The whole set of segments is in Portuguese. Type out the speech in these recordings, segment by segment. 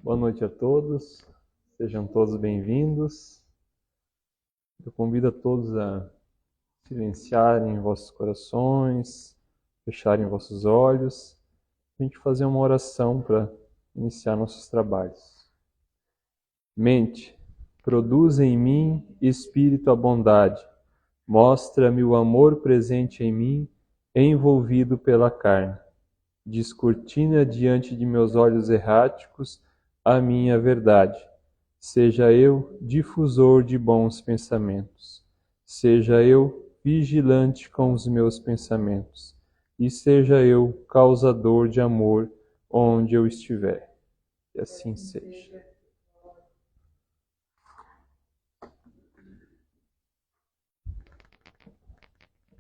Boa noite a todos, sejam todos bem-vindos. Eu convido a todos a silenciarem vossos corações, fecharem vossos olhos, a gente fazer uma oração para iniciar nossos trabalhos. Mente, produz em mim, Espírito, a bondade. Mostra-me o amor presente em mim, envolvido pela carne. Descortina diante de meus olhos erráticos a minha verdade. Seja eu difusor de bons pensamentos. Seja eu vigilante com os meus pensamentos. E seja eu causador de amor onde eu estiver. Que assim seja.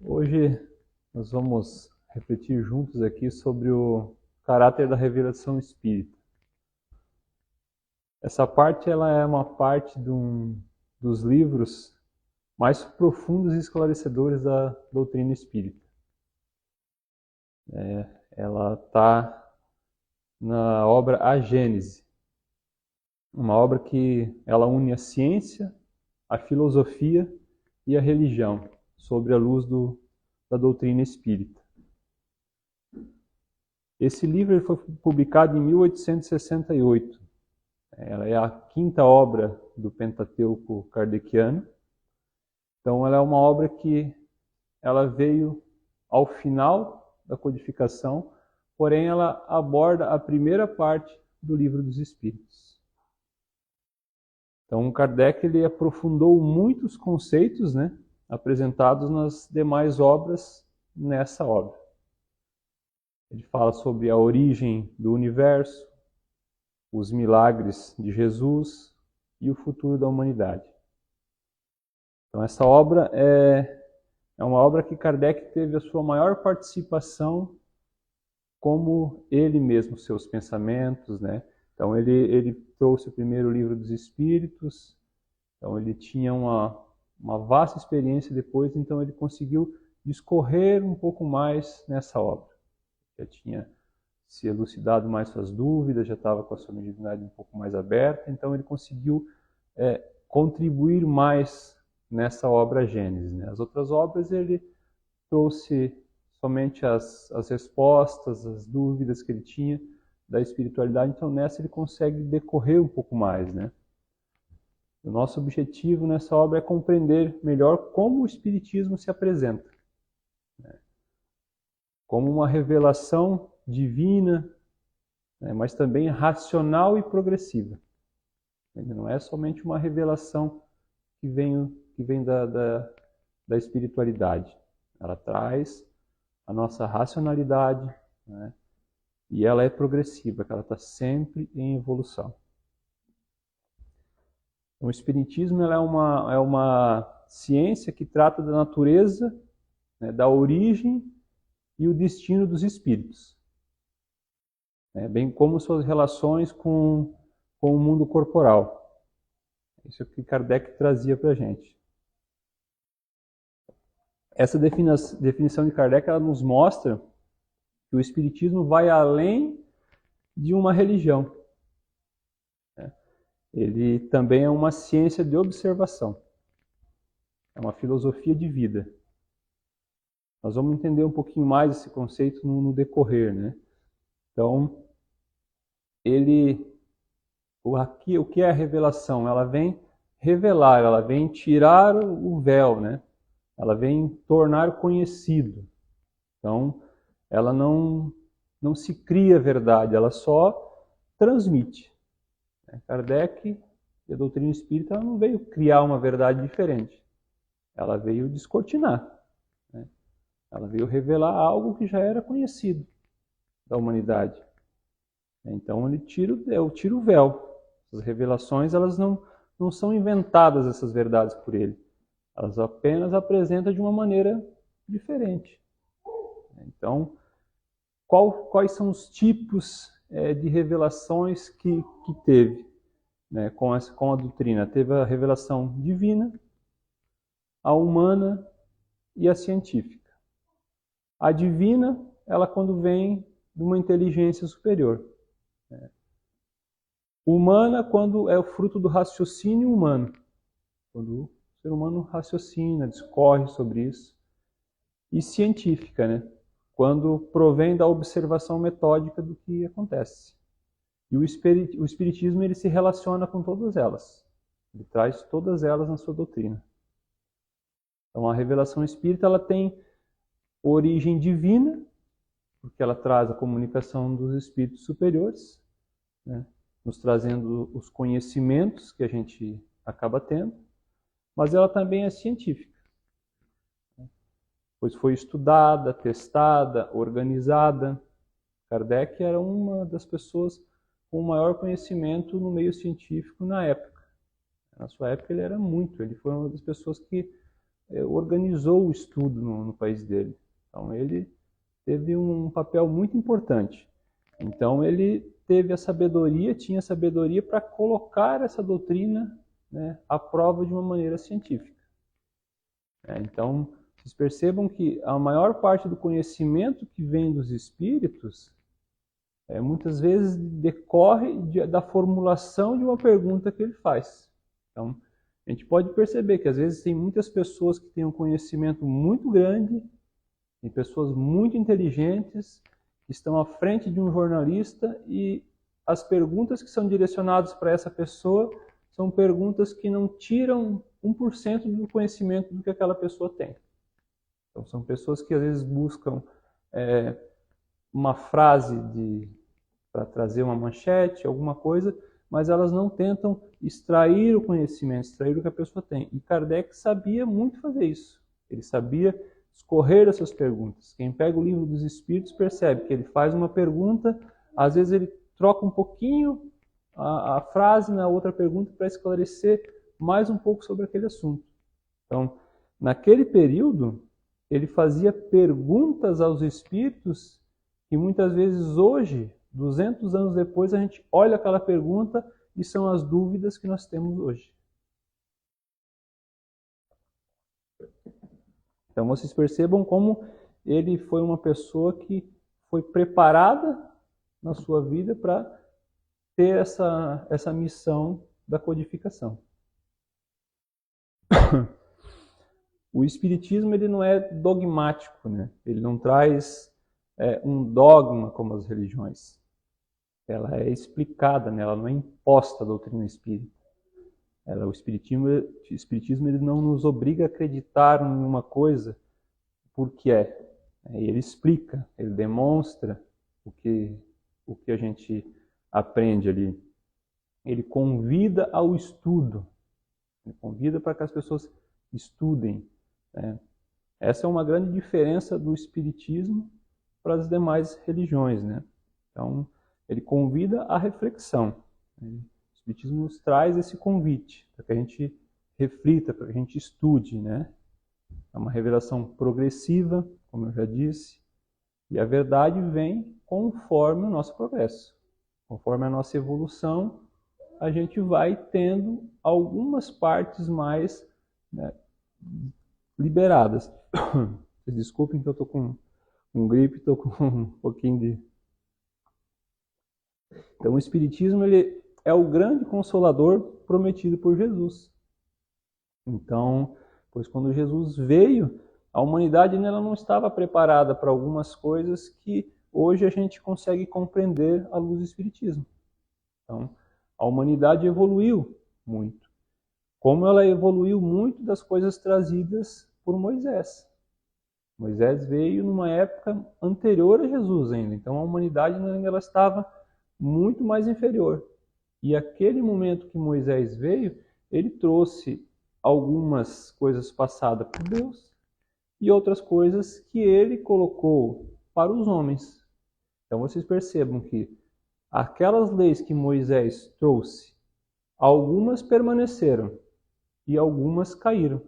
Hoje nós vamos refletir juntos aqui sobre o caráter da revelação espírita. Essa parte ela é uma parte dos livros mais profundos e esclarecedores da doutrina espírita. Ela está na obra A Gênese, uma obra que ela une a ciência, a filosofia e a religião, sobre a luz da doutrina espírita. Esse livro foi publicado em 1868. Ela é a quinta obra do Pentateuco kardeciano. Então, ela é uma obra que ela veio ao final da codificação, porém ela aborda a primeira parte do Livro dos Espíritos. Então, Kardec ele aprofundou muitos conceitos, apresentados nas demais obras nessa obra. Ele fala sobre a origem do universo, os milagres de Jesus e o futuro da humanidade. Então, essa obra é uma obra que Kardec teve a sua maior participação como ele mesmo, seus pensamentos, Então, ele trouxe o primeiro livro dos Espíritos, então ele tinha uma vasta experiência depois, então ele conseguiu discorrer um pouco mais nessa obra. Já tinha se elucidado mais suas dúvidas, já estava com a sua mediunidade um pouco mais aberta, então ele conseguiu contribuir mais nessa obra Gênesis. As outras obras ele trouxe somente as respostas, as dúvidas que ele tinha da espiritualidade, então nessa ele consegue decorrer um pouco mais. O nosso objetivo nessa obra é compreender melhor como o Espiritismo se apresenta. Como uma revelação divina, mas também racional e progressiva. Não é somente uma revelação que vem da espiritualidade. Ela traz a nossa racionalidade, e ela é progressiva, ela está sempre em evolução. O Espiritismo ela é uma ciência que trata da natureza, da origem e o destino dos espíritos, bem como suas relações com o mundo corporal. Isso é o que Kardec trazia para a gente. Essa definição de Kardec ela nos mostra que o Espiritismo vai além de uma religião. Ele também é uma ciência de observação. É uma filosofia de vida. Nós vamos entender um pouquinho mais esse conceito no decorrer, Então, o que é a revelação? Ela vem revelar, ela vem tirar o véu, Ela vem tornar conhecido. Então, ela não se cria verdade, ela só transmite. Kardec e a doutrina espírita ela não veio criar uma verdade diferente. Ela veio descortinar. Ela veio revelar algo que já era conhecido da humanidade. Então ele tira o véu. As revelações elas não são inventadas, essas verdades por ele. Elas apenas apresentam de uma maneira diferente. Então, quais são os tipos de revelações que teve com a doutrina? Teve a revelação divina, a humana e a científica. A divina, ela quando vem de uma inteligência superior. Humana quando é o fruto do raciocínio humano. Quando o ser humano raciocina, discorre sobre isso. E científica, né? Quando provém da observação metódica do que acontece. E o espiritismo ele se relaciona com todas elas. Ele traz todas elas na sua doutrina. Então a revelação espírita ela tem origem divina, porque ela traz a comunicação dos espíritos superiores, né? Nos trazendo os conhecimentos que a gente acaba tendo, mas ela também é científica, pois foi estudada, testada, organizada. Kardec era uma das pessoas com o maior conhecimento no meio científico na época. Na sua época ele foi uma das pessoas que organizou o estudo no país dele. Então ele teve um papel muito importante. Então ele teve a sabedoria, tinha sabedoria para colocar essa doutrina, né, à prova de uma maneira científica. Então vocês percebam que a maior parte do conhecimento que vem dos espíritos muitas vezes decorre da formulação de uma pergunta que ele faz. Então, a gente pode perceber que às vezes tem muitas pessoas que têm um conhecimento muito grande, tem pessoas muito inteligentes, que estão à frente de um jornalista e as perguntas que são direcionadas para essa pessoa são perguntas que não tiram 1% do conhecimento do que aquela pessoa tem. Então, são pessoas que às vezes buscam uma frase para trazer uma manchete, alguma coisa, mas elas não tentam extrair o conhecimento, extrair o que a pessoa tem. E Kardec sabia muito fazer isso. Ele sabia escorrer essas perguntas. Quem pega o Livro dos Espíritos percebe que ele faz uma pergunta, às vezes ele troca um pouquinho a frase na outra pergunta para esclarecer mais um pouco sobre aquele assunto. Então, naquele período, ele fazia perguntas aos espíritos que muitas vezes hoje, 200 anos depois, a gente olha aquela pergunta e são as dúvidas que nós temos hoje. Então vocês percebam como ele foi uma pessoa que foi preparada na sua vida para ter essa missão da codificação. O espiritismo ele não é dogmático, né? Ele não traz um dogma como as religiões. Ela é explicada, né? Ela não é imposta a doutrina espírita. O espiritismo ele não nos obriga a acreditar em uma coisa porque é. Ele explica, ele demonstra o que a gente aprende ali. Ele convida ao estudo. Ele convida para que as pessoas estudem. Né? Essa é uma grande diferença do espiritismo para as demais religiões, né? Então, ele convida à reflexão. O espiritismo nos traz esse convite para que a gente reflita, para que a gente estude, né? É uma revelação progressiva, como eu já disse, e a verdade vem conforme o nosso progresso. Conforme a nossa evolução, a gente vai tendo algumas partes mais, né, liberadas. Vocês desculpem que eu estou com gripe, estou com um pouquinho de... Então o Espiritismo ele é o grande consolador prometido por Jesus. Então, pois quando Jesus veio, a humanidade ela não estava preparada para algumas coisas que hoje a gente consegue compreender à luz do Espiritismo. Então, a humanidade evoluiu muito. Como ela evoluiu muito das coisas trazidas por Moisés. Moisés veio numa época anterior a Jesus ainda. Então a humanidade ainda ela estava muito mais inferior. E aquele momento que Moisés veio, ele trouxe algumas coisas passadas por Deus e outras coisas que ele colocou para os homens. Então vocês percebam que aquelas leis que Moisés trouxe, algumas permaneceram e algumas caíram.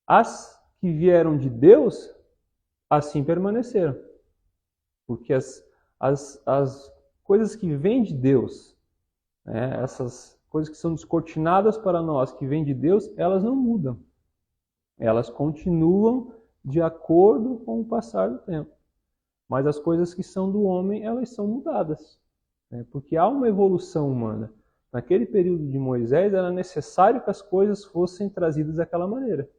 As que vieram de Deus, assim permaneceram. Porque as coisas que vêm de Deus, né, essas coisas que são descortinadas para nós, que vêm de Deus, elas não mudam. Elas continuam de acordo com o passar do tempo. Mas as coisas que são do homem, elas são mudadas. né? Porque há uma evolução humana. Naquele período de Moisés era necessário que as coisas fossem trazidas daquela maneira.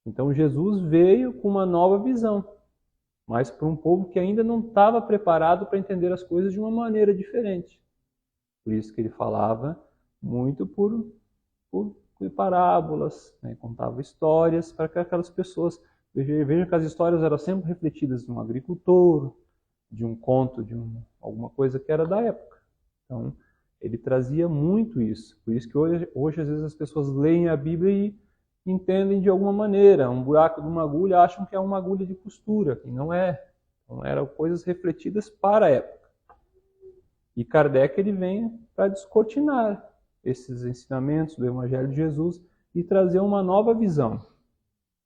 Então Jesus veio com uma nova visão, mas para um povo que ainda não estava preparado para entender as coisas de uma maneira diferente. Por isso que ele falava muito por parábolas, né? Contava histórias para que aquelas pessoas... Vejam que as histórias eram sempre refletidas de um agricultor, de um conto, alguma coisa que era da época. Então, ele trazia muito isso. Por isso que hoje às vezes, as pessoas leem a Bíblia e entendem de alguma maneira. Um buraco de uma agulha, acham que é uma agulha de costura, e não é. Então, eram coisas refletidas para a época. E Kardec ele vem para descortinar esses ensinamentos do Evangelho de Jesus e trazer uma nova visão.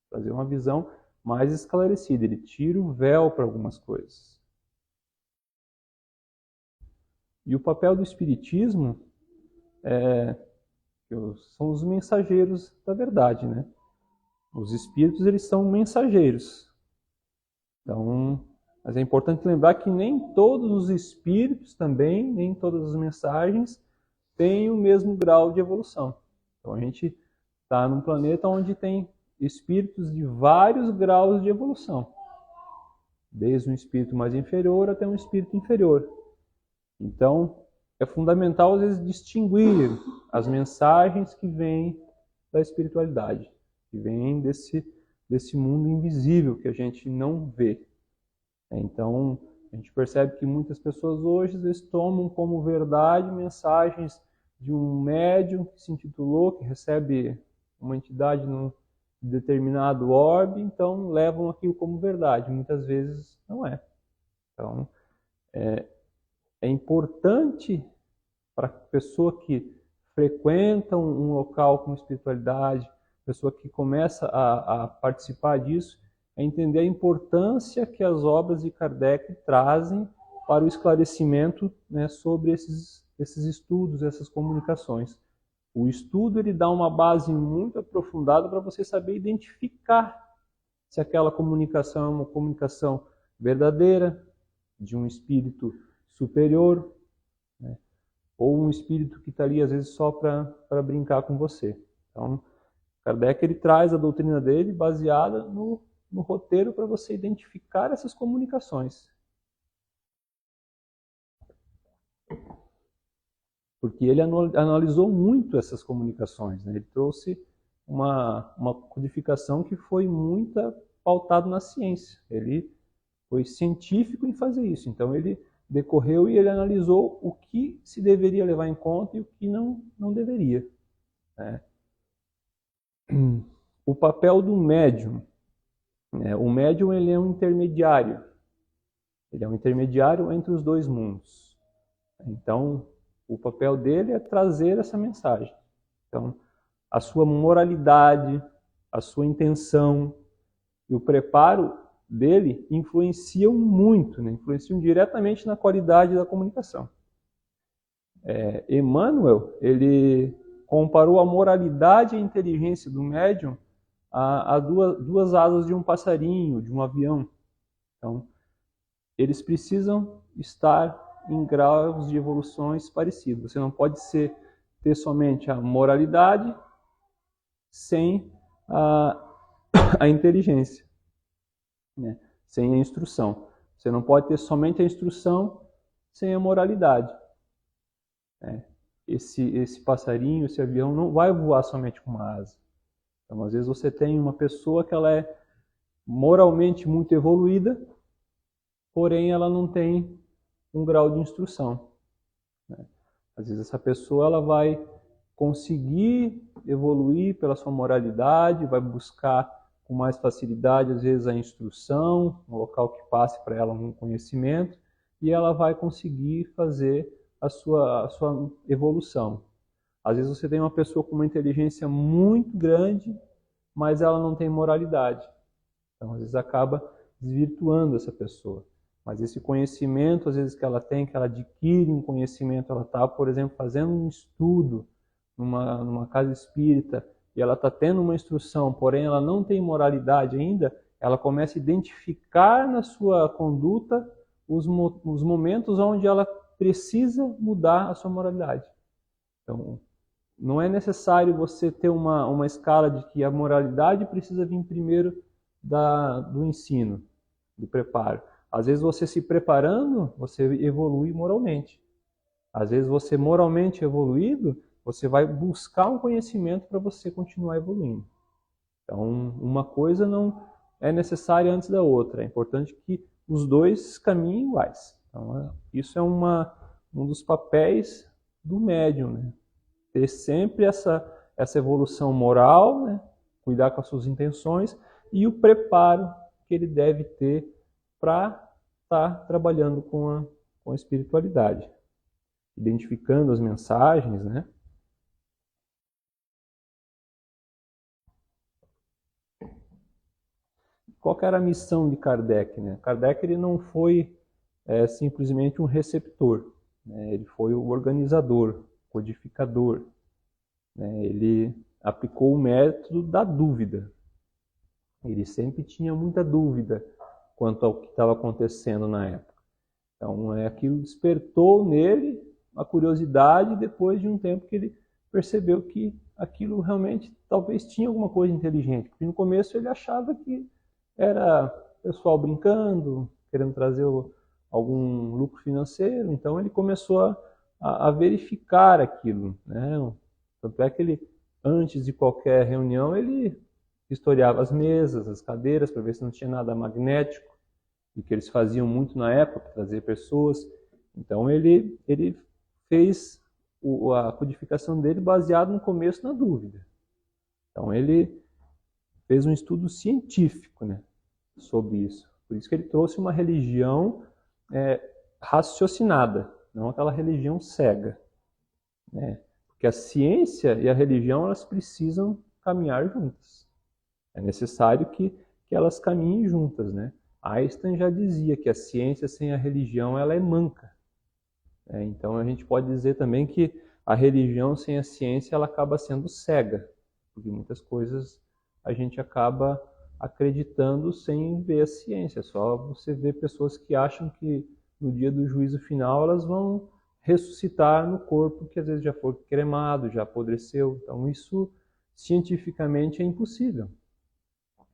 Trazer uma visão mais esclarecida. Ele tira o véu para algumas coisas. E o papel do Espiritismo são os mensageiros da verdade, né? Os Espíritos, eles são mensageiros. Então, mas é importante lembrar que nem todos os Espíritos também, nem todas as mensagens têm o mesmo grau de evolução. Então, a gente está num planeta onde tem espíritos de vários graus de evolução, desde um espírito mais inferior até um espírito inferior. Então, é fundamental, às vezes, distinguir as mensagens que vêm da espiritualidade, que vêm desse mundo invisível que a gente não vê. Então, a gente percebe que muitas pessoas hoje eles tomam como verdade mensagens de um médium que se intitulou, que recebe uma entidade num determinado orbe, então levam aquilo como verdade. Muitas vezes não é. Então, é importante para a pessoa que frequenta um local com espiritualidade, pessoa que começa a participar disso, é entender a importância que as obras de Kardec trazem para o esclarecimento, né, sobre esses estudos, essas comunicações. O estudo ele dá uma base muito aprofundada para você saber identificar se aquela comunicação é uma comunicação verdadeira, de um espírito superior, né, ou um espírito que está ali às vezes só para brincar com você. Então, Kardec ele traz a doutrina dele baseada no roteiro para você identificar essas comunicações. Porque ele analisou muito essas comunicações, né? Ele trouxe uma codificação que foi muito pautada na ciência. Ele foi científico em fazer isso. Então ele decorreu e ele analisou o que se deveria levar em conta e o que não deveria, né? O papel do médium. O médium ele é um intermediário. Ele é um intermediário entre os dois mundos. Então, o papel dele é trazer essa mensagem. Então, a sua moralidade, a sua intenção e o preparo dele influenciam muito, né? Influenciam diretamente na qualidade da comunicação. Emmanuel, ele comparou a moralidade e a inteligência do médium a duas asas de um passarinho, de um avião. Então, eles precisam estar em graus de evoluções parecidos. Você não pode ter somente a moralidade sem a inteligência, né? Sem a instrução. Você não pode ter somente a instrução sem a moralidade. Esse passarinho, esse avião não vai voar somente com uma asa. Então, às vezes você tem uma pessoa que ela é moralmente muito evoluída, porém ela não tem um grau de instrução, né? Às vezes essa pessoa ela vai conseguir evoluir pela sua moralidade, vai buscar com mais facilidade, às vezes, a instrução, um local que passe para ela um conhecimento, e ela vai conseguir fazer a sua evolução. Às vezes você tem uma pessoa com uma inteligência muito grande, mas ela não tem moralidade. Então, às vezes, acaba desvirtuando essa pessoa. Mas esse conhecimento, às vezes, que ela tem, que ela adquire um conhecimento, ela está, por exemplo, fazendo um estudo numa casa espírita, e ela está tendo uma instrução, porém ela não tem moralidade ainda, ela começa a identificar na sua conduta os momentos onde ela precisa mudar a sua moralidade. Então, não é necessário você ter uma escala de que a moralidade precisa vir primeiro do ensino, do preparo. Às vezes você se preparando, você evolui moralmente. Às vezes você moralmente evoluído, você vai buscar um conhecimento para você continuar evoluindo. Então, uma coisa não é necessária antes da outra. É importante que os dois caminhem iguais. Então, isso é um dos papéis do médium, né? Ter sempre essa evolução moral, né? Cuidar com as suas intenções e o preparo que ele deve ter para estar trabalhando com a espiritualidade. Identificando as mensagens, né? Qual que era a missão de Kardec, né? Kardec ele não foi simplesmente um receptor, né? Ele foi o organizador, codificador, né? Ele aplicou o método da dúvida. Ele sempre tinha muita dúvida quanto ao que estava acontecendo na época. Então, aquilo despertou nele a curiosidade depois de um tempo que ele percebeu que aquilo realmente talvez tinha alguma coisa inteligente. Porque no começo ele achava que era pessoal brincando, querendo trazer algum lucro financeiro. Então ele começou a verificar aquilo, né? Tanto é que ele, antes de qualquer reunião, ele historiava as mesas, as cadeiras, para ver se não tinha nada magnético, e que eles faziam muito na época, trazer pessoas. Então ele fez a codificação dele baseado no começo na dúvida. Então ele fez um estudo científico, né, sobre isso. Por isso que ele trouxe uma religião raciocinada, não aquela religião cega, né? Porque a ciência e a religião elas precisam caminhar juntas. É necessário que elas caminhem juntas, né? Einstein já dizia que a ciência sem a religião ela é manca. Então a gente pode dizer também que a religião sem a ciência ela acaba sendo cega, porque muitas coisas a gente acaba acreditando sem ver a ciência. Só você vê pessoas que acham que no dia do juízo final elas vão ressuscitar no corpo que às vezes já foi cremado, já apodreceu. Então isso cientificamente é impossível.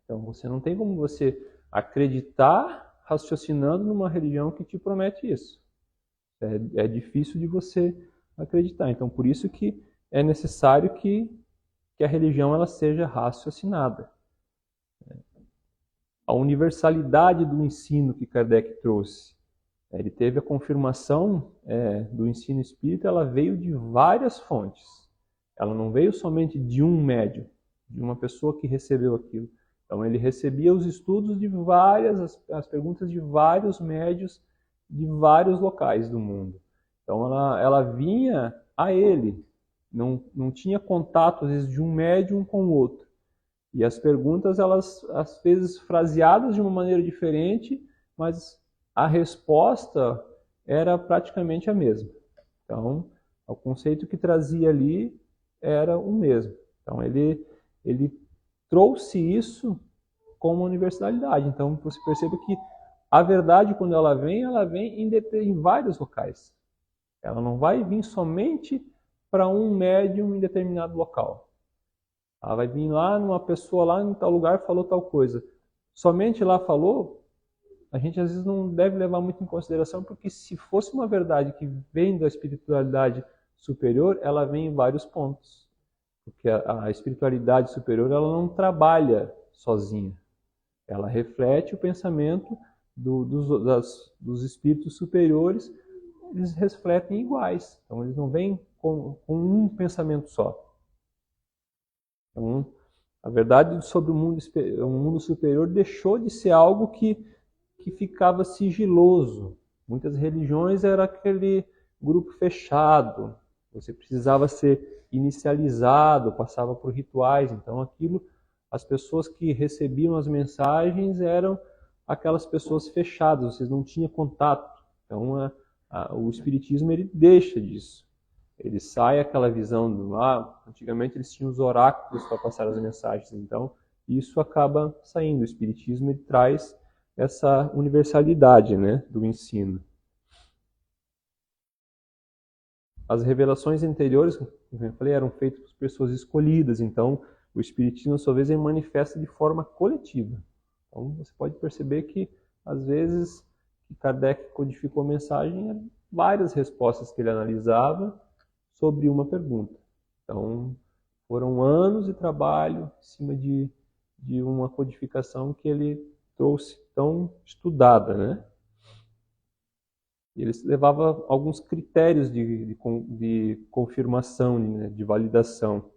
Então você não tem como você acreditar raciocinando numa religião que te promete isso. É difícil de você acreditar. Então por isso que é necessário que a religião ela seja raciocinada. A universalidade do ensino que Kardec trouxe. Ele teve a confirmação do ensino espírita, ela veio de várias fontes. Ela não veio somente de um médium, de uma pessoa que recebeu aquilo. Então ele recebia os estudos de as perguntas de vários médios de vários locais do mundo. Então ela vinha a ele, não tinha contato às vezes de um médium com o outro. E as perguntas, elas às vezes fraseadas de uma maneira diferente, mas a resposta era praticamente a mesma. Então, o conceito que trazia ali era o mesmo. Então, ele trouxe isso como universalidade. Então, você percebe que a verdade, quando ela vem em vários locais. Ela não vai vir somente para um médium em determinado local. Ela vai vir lá numa pessoa lá em tal lugar falou tal coisa. Somente lá falou, a gente às vezes não deve levar muito em consideração, porque se fosse uma verdade que vem da espiritualidade superior, ela vem em vários pontos. Porque a espiritualidade superior ela não trabalha sozinha. Ela reflete o pensamento dos espíritos superiores, eles refletem iguais. Então eles não vêm com um pensamento só. Então, a verdade sobre o mundo superior deixou de ser algo que ficava sigiloso. Muitas religiões era aquele grupo fechado. Você precisava ser inicializado, passava por rituais. Então, as pessoas que recebiam as mensagens eram aquelas pessoas fechadas. Vocês não tinham contato. Então, o espiritismo ele deixa disso. Ele sai aquela visão do antigamente eles tinham os oráculos para passar as mensagens, então isso acaba saindo. O espiritismo ele traz essa universalidade, né, do ensino. as revelações anteriores, como eu falei, eram feitas por pessoas escolhidas, então o Espiritismo, às sua vez, ele manifesta de forma coletiva. Então você pode perceber que, às vezes, que Kardec codificou a mensagem, eram várias respostas que ele analisava sobre uma pergunta. Então, foram anos de trabalho em cima de uma codificação que ele trouxe tão estudada, né? Ele levava alguns critérios de confirmação, né, de validação.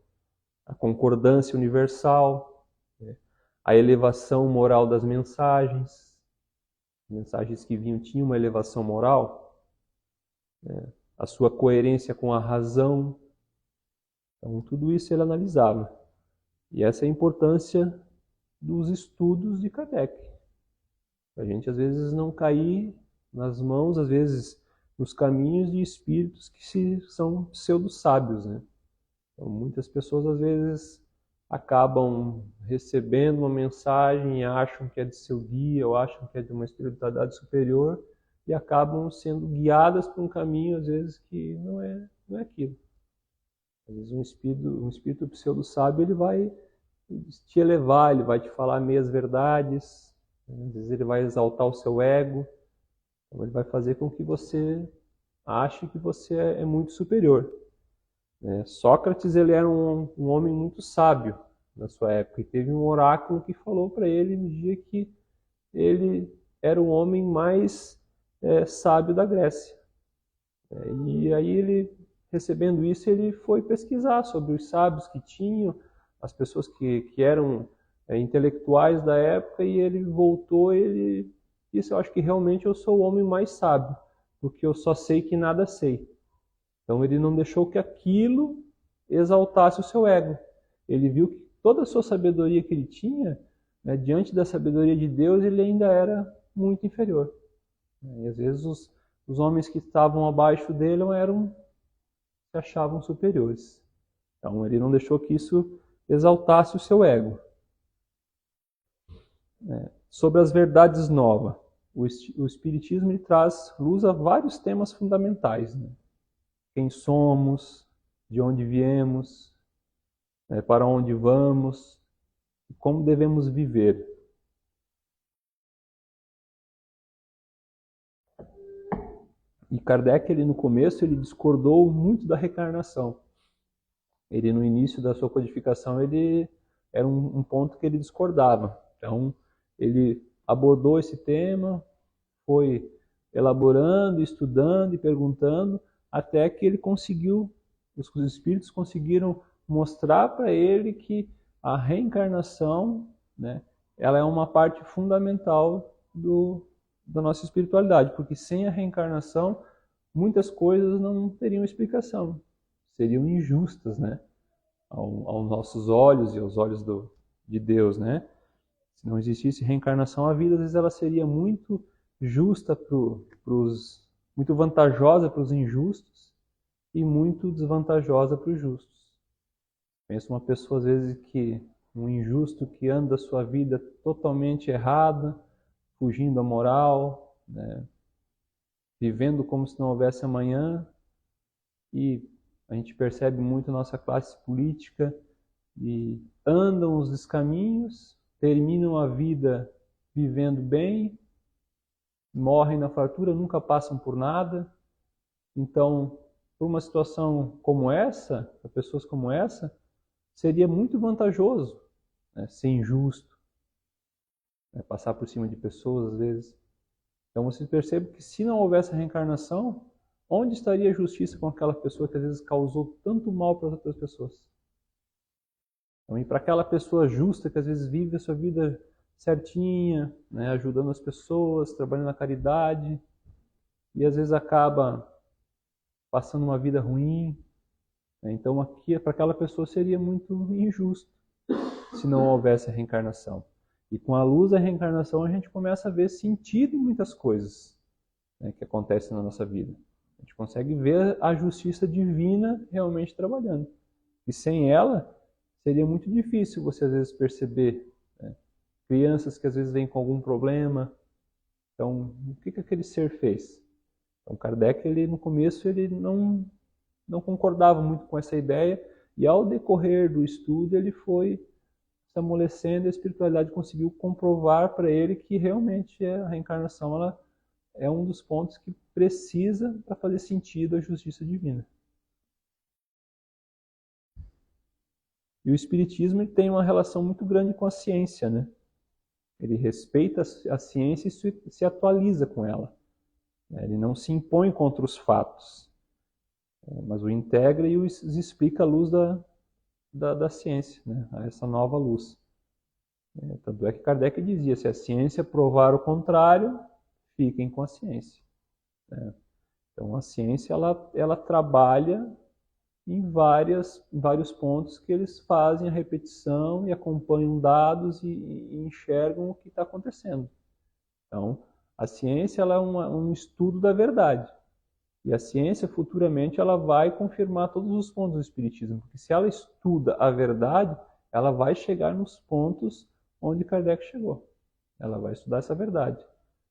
A concordância universal, né, a elevação moral das mensagens. Mensagens que vinham tinham uma elevação moral, né, a sua coerência com a razão. Então, tudo isso ele analisava. E essa é a importância dos estudos de Kardec. A gente, às vezes, não cair nas mãos, às vezes, nos caminhos de espíritos que são pseudo-sábios, né? Então, muitas pessoas, às vezes, acabam recebendo uma mensagem e acham que é de seu guia, ou acham que é de uma espiritualidade superior, e acabam sendo guiadas por um caminho, às vezes, que não é aquilo. Às vezes um espírito pseudo-sábio, ele vai te elevar, ele vai te falar meias verdades, né? Às vezes ele vai exaltar o seu ego, então ele vai fazer com que você ache que você é muito superior. Sócrates, ele era um homem muito sábio na sua época, e teve um oráculo que falou para ele no dia que ele era o homem mais sábio da Grécia. E aí ele, recebendo isso, ele foi pesquisar sobre os sábios que tinham, as pessoas que eram intelectuais da época, e ele voltou, ele disse, eu acho que realmente eu sou o homem mais sábio, porque eu só sei que nada sei. Então ele não deixou que aquilo exaltasse o seu ego. Ele viu que toda a sua sabedoria que ele tinha, né, diante da sabedoria de Deus, ele ainda era muito inferior. E às vezes os homens que estavam abaixo dele se achavam superiores. Então ele não deixou que isso exaltasse o seu ego. Sobre as verdades novas, o Espiritismo ele traz luz a vários temas fundamentais, né? Quem somos, de onde viemos, para onde vamos, e como devemos viver. E Kardec, ele no começo, ele discordou muito da reencarnação. Ele, no início da sua codificação, ele era um ponto que ele discordava. Então, ele abordou esse tema, foi elaborando, estudando e perguntando, até que ele conseguiu, os espíritos conseguiram mostrar para ele que a reencarnação, né, ela é uma parte fundamental da nossa espiritualidade, porque sem a reencarnação, muitas coisas não teriam explicação, seriam injustas, né, aos nossos olhos e aos olhos de Deus, né? Se não existisse reencarnação, a vida, às vezes, ela seria muito justa muito vantajosa para os injustos e muito desvantajosa para os justos. Pensa uma pessoa, às vezes, um injusto que anda a sua vida totalmente errada, fugindo da moral, né? Vivendo como se não houvesse amanhã, e a gente percebe muito a nossa classe política, e andam os descaminhos, terminam a vida vivendo bem, morrem na fartura, nunca passam por nada. Então, por uma situação como essa, para pessoas como essa, seria muito vantajoso, né, ser injusto, né, passar por cima de pessoas às vezes. Então vocês percebem que se não houvesse a reencarnação, onde estaria a justiça com aquela pessoa que às vezes causou tanto mal para as outras pessoas? Então, e para aquela pessoa justa que às vezes vive a sua vida certinha, né, ajudando as pessoas, trabalhando na caridade, e às vezes acaba passando uma vida ruim, né? Então aqui para aquela pessoa seria muito injusto se não houvesse a reencarnação. E com a luz da reencarnação a gente começa a ver sentido em muitas coisas, né, que acontecem na nossa vida. A gente consegue ver a justiça divina realmente trabalhando. E sem ela, seria muito difícil você às vezes perceber, né, crianças que às vezes vêm com algum problema. Então, o que aquele ser fez? Então, Kardec, ele no começo, ele não não concordava muito com essa ideia, e ao decorrer do estudo ele foi se amolecendo, e a espiritualidade conseguiu comprovar para ele que realmente a reencarnação ela é um dos pontos que precisa para fazer sentido a justiça divina. E o espiritismo ele tem uma relação muito grande com a ciência, né? Ele respeita a ciência e se atualiza com ela. Ele não se impõe contra os fatos, mas o integra e os explica à luz da ciência, né? A essa nova luz. Tanto é que Kardec dizia, se a ciência provar o contrário, fiquem com a ciência. Então a ciência ela trabalha em vários pontos que eles fazem a repetição e acompanham dados e enxergam o que está acontecendo. Então, a ciência ela é um estudo da verdade. E a ciência, futuramente, ela vai confirmar todos os pontos do Espiritismo. Porque se ela estuda a verdade, ela vai chegar nos pontos onde Kardec chegou. Ela vai estudar essa verdade.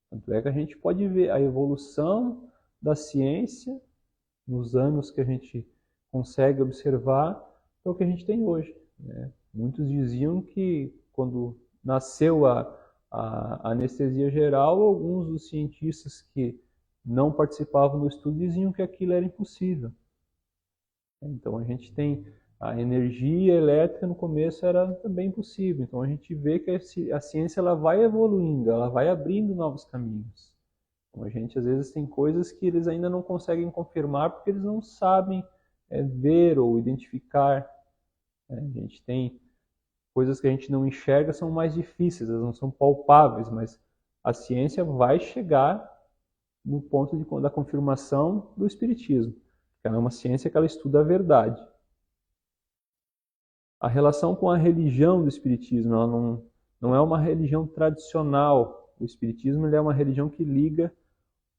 Tanto é que a gente pode ver a evolução da ciência nos anos que a gente consegue observar para o que a gente tem hoje. Né? Muitos diziam que quando nasceu a anestesia geral, alguns dos cientistas que não participavam do estudo diziam que aquilo era impossível. Então a gente tem a energia elétrica no começo era também impossível. Então a gente vê que a ciência ela vai evoluindo, ela vai abrindo novos caminhos. Então a gente às vezes tem coisas que eles ainda não conseguem confirmar porque eles não sabem ver ou identificar. A gente tem coisas que a gente não enxerga, são mais difíceis, elas não são palpáveis, mas a ciência vai chegar no ponto da confirmação do Espiritismo. Ela é uma ciência que ela estuda a verdade. A relação com a religião do Espiritismo, ela não é uma religião tradicional. O Espiritismo ele é uma religião que liga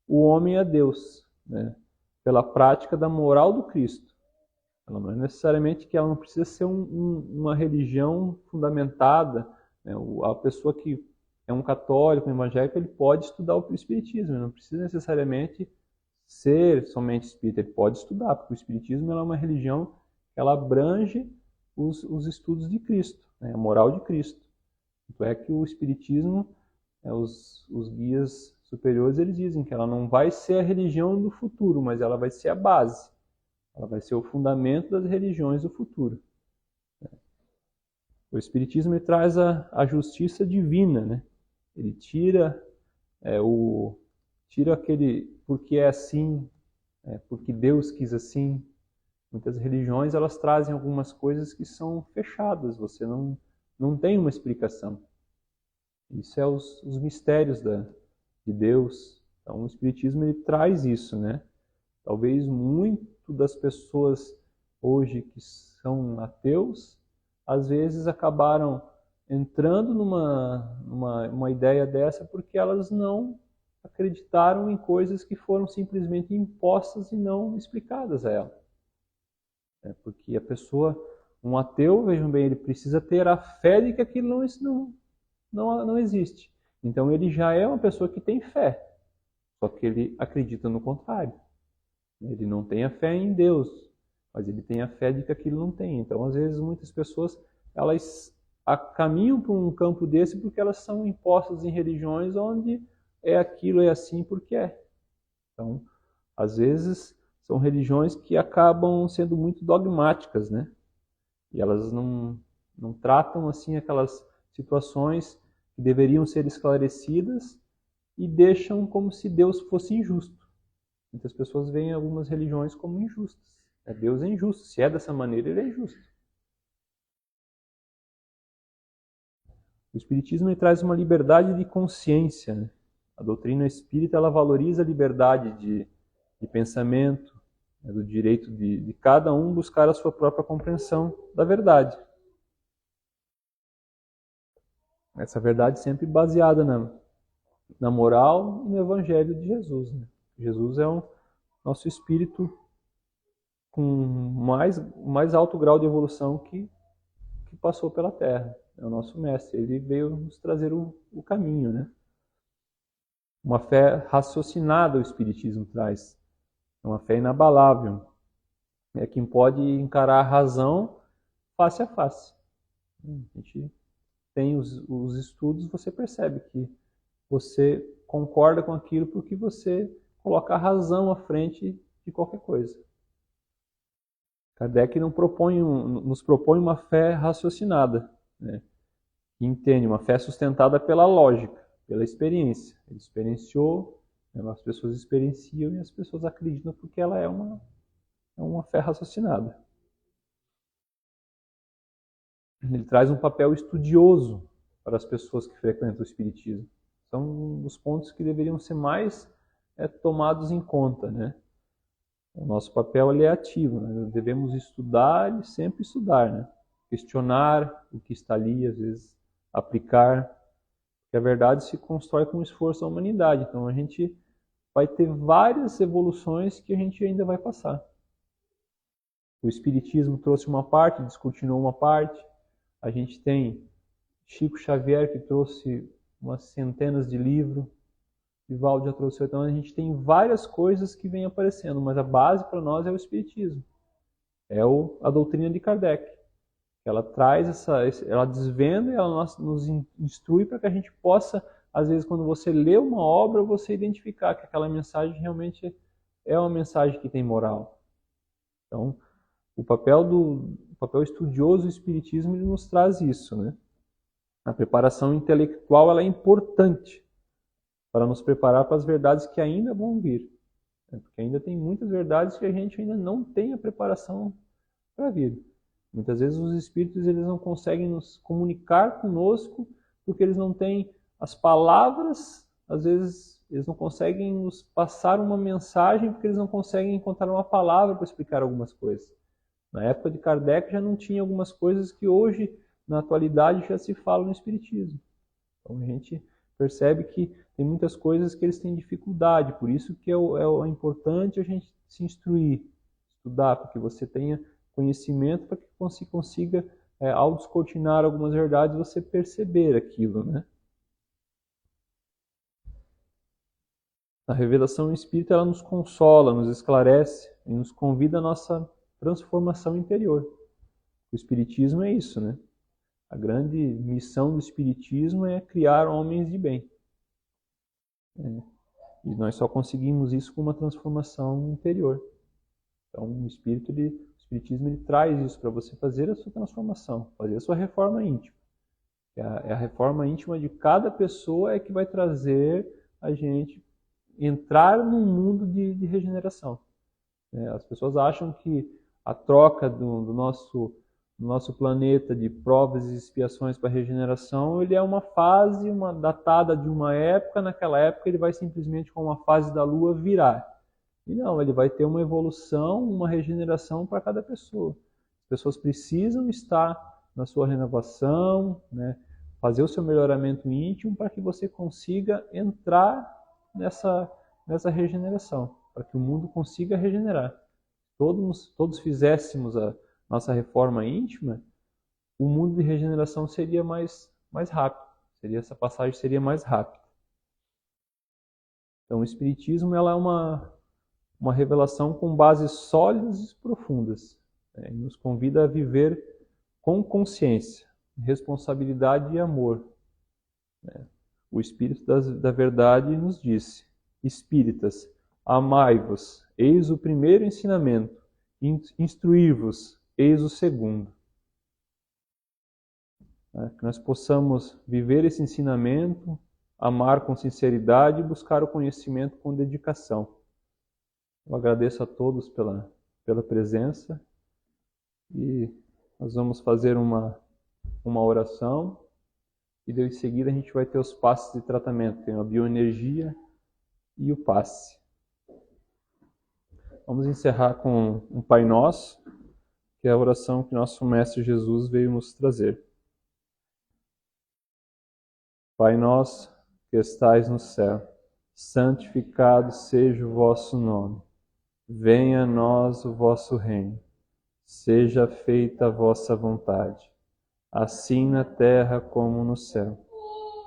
o homem a Deus, né? Pela prática da moral do Cristo. Ela não é necessariamente que ela não precisa ser uma religião fundamentada. Né? A pessoa que é um católico, um evangélico, ele pode estudar o Espiritismo. Ele não precisa necessariamente ser somente espírita. Ele pode estudar, porque o Espiritismo ela é uma religião que ela abrange os estudos de Cristo, né? A moral de Cristo. Tanto é que o Espiritismo, os guias superiores, eles dizem que ela não vai ser a religião do futuro, mas ela vai ser a base. Ela vai ser o fundamento das religiões do futuro. O Espiritismo ele traz a justiça divina, né? Ele tira aquele porque é assim, porque Deus quis assim. Muitas religiões elas trazem algumas coisas que são fechadas, você não tem uma explicação. Isso é os mistérios de Deus. Então o Espiritismo ele traz isso, né? Talvez muito das pessoas hoje que são ateus, às vezes acabaram entrando numa ideia dessa porque elas não acreditaram em coisas que foram simplesmente impostas e não explicadas a ela. Porque a pessoa, um ateu, vejam bem, ele precisa ter a fé de que aquilo não existe. Então ele já é uma pessoa que tem fé, só que ele acredita no contrário. Ele não tem a fé em Deus, mas ele tem a fé de que aquilo não tem. Então, às vezes, muitas pessoas elas caminham para um campo desse porque elas são impostas em religiões onde aquilo é assim porque é. Então, às vezes, são religiões que acabam sendo muito dogmáticas, né? E elas não tratam assim aquelas situações que deveriam ser esclarecidas e deixam como se Deus fosse injusto. Muitas pessoas veem algumas religiões como injustas. Deus é injusto. Se é dessa maneira, ele é injusto. O Espiritismo ele traz uma liberdade de consciência. Né? A doutrina espírita ela valoriza a liberdade de pensamento, do direito de cada um buscar a sua própria compreensão da verdade. Essa verdade sempre baseada na moral e no Evangelho de Jesus. Né? Jesus é o nosso espírito com mais alto grau de evolução que passou pela Terra. É o nosso mestre. Ele veio nos trazer o caminho. Né? Uma fé raciocinada o Espiritismo traz. É uma fé inabalável. é quem pode encarar a razão face a face. A gente tem os estudos, você percebe que você concorda com aquilo porque você coloca a razão à frente de qualquer coisa. Kardec nos propõe uma fé raciocinada, né? Que entende, uma fé sustentada pela lógica, pela experiência. Ele experienciou, né? As pessoas experienciam e as pessoas acreditam porque ela é uma fé raciocinada. Ele traz um papel estudioso para as pessoas que frequentam o Espiritismo. São os pontos que deveriam ser mais tomados em conta, né? O nosso papel ele é ativo, né? Devemos estudar e sempre estudar, né? Questionar o que está ali, às vezes aplicar, porque a verdade se constrói com o esforço da humanidade. Então a gente vai ter várias evoluções que a gente ainda vai passar. O Espiritismo trouxe uma parte, descortinou uma parte. A gente tem Chico Xavier, que trouxe umas centenas de livros. Vivaldi já trouxe. Então a gente tem várias coisas que vêm aparecendo, mas a base para nós é o Espiritismo. É a doutrina de Kardec. Ela traz ela desvenda e ela nos instrui para que a gente possa, às vezes, quando você lê uma obra, você identificar que aquela mensagem realmente é uma mensagem que tem moral. Então, o papel estudioso do Espiritismo ele nos traz isso, né? A preparação intelectual ela é importante para nos preparar para as verdades que ainda vão vir. Porque ainda tem muitas verdades que a gente ainda não tem a preparação para vir. Muitas vezes os espíritos eles não conseguem nos comunicar conosco porque eles não têm as palavras, às vezes eles não conseguem nos passar uma mensagem porque eles não conseguem encontrar uma palavra para explicar algumas coisas. Na época de Kardec já não tinha algumas coisas que hoje, na atualidade, já se falam no Espiritismo. Então a gente percebe que tem muitas coisas que eles têm dificuldade, por isso que é importante a gente se instruir, estudar, para que você tenha conhecimento, para que você consiga, ao descortinar algumas verdades, você perceber aquilo, né? A revelação espírita ela nos consola, nos esclarece e nos convida à nossa transformação interior. O Espiritismo é isso, né? A grande missão do Espiritismo é criar homens de bem. E nós só conseguimos isso com uma transformação interior. Então, o Espiritismo ele traz isso para você fazer a sua transformação, fazer a sua reforma íntima. A reforma íntima de cada pessoa é que vai trazer a gente entrar num mundo de regeneração. As pessoas acham que a troca do nosso planeta de provas e expiações para regeneração, ele é uma fase, uma datada de uma época, naquela época ele vai simplesmente com uma fase da Lua virar. E não, ele vai ter uma evolução, uma regeneração para cada pessoa. As pessoas precisam estar na sua renovação, né? Fazer o seu melhoramento íntimo para que você consiga entrar nessa regeneração, para que o mundo consiga regenerar. Todos fizéssemos a nossa reforma íntima, o mundo de regeneração seria mais rápido. Essa passagem seria mais rápida. Então, o Espiritismo ela é uma revelação com bases sólidas e profundas. E nos convida a viver com consciência, responsabilidade e amor. O Espírito da Verdade nos disse: Espíritas, amai-vos, eis o primeiro ensinamento, instruir-vos, eis o segundo. Que nós possamos viver esse ensinamento, amar com sinceridade e buscar o conhecimento com dedicação. Eu agradeço a todos pela presença e nós vamos fazer uma oração e em seguida a gente vai ter os passes de tratamento. Tem a bioenergia e o passe. Vamos encerrar com um Pai Nosso, que é a oração que nosso Mestre Jesus veio nos trazer. Pai nosso, que estais no céu, santificado seja o vosso nome. Venha a nós o vosso reino. Seja feita a vossa vontade, assim na terra como no céu.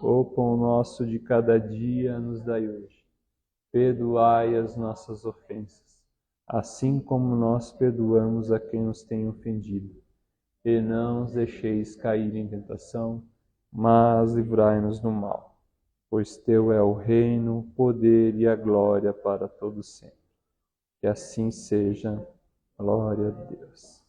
O pão nosso de cada dia nos dai hoje. Perdoai as nossas ofensas, assim como nós perdoamos a quem nos tem ofendido. E não nos deixeis cair em tentação, mas livrai-nos do mal. Pois teu é o reino, o poder e a glória para todo sempre. Que assim seja. Glória a Deus.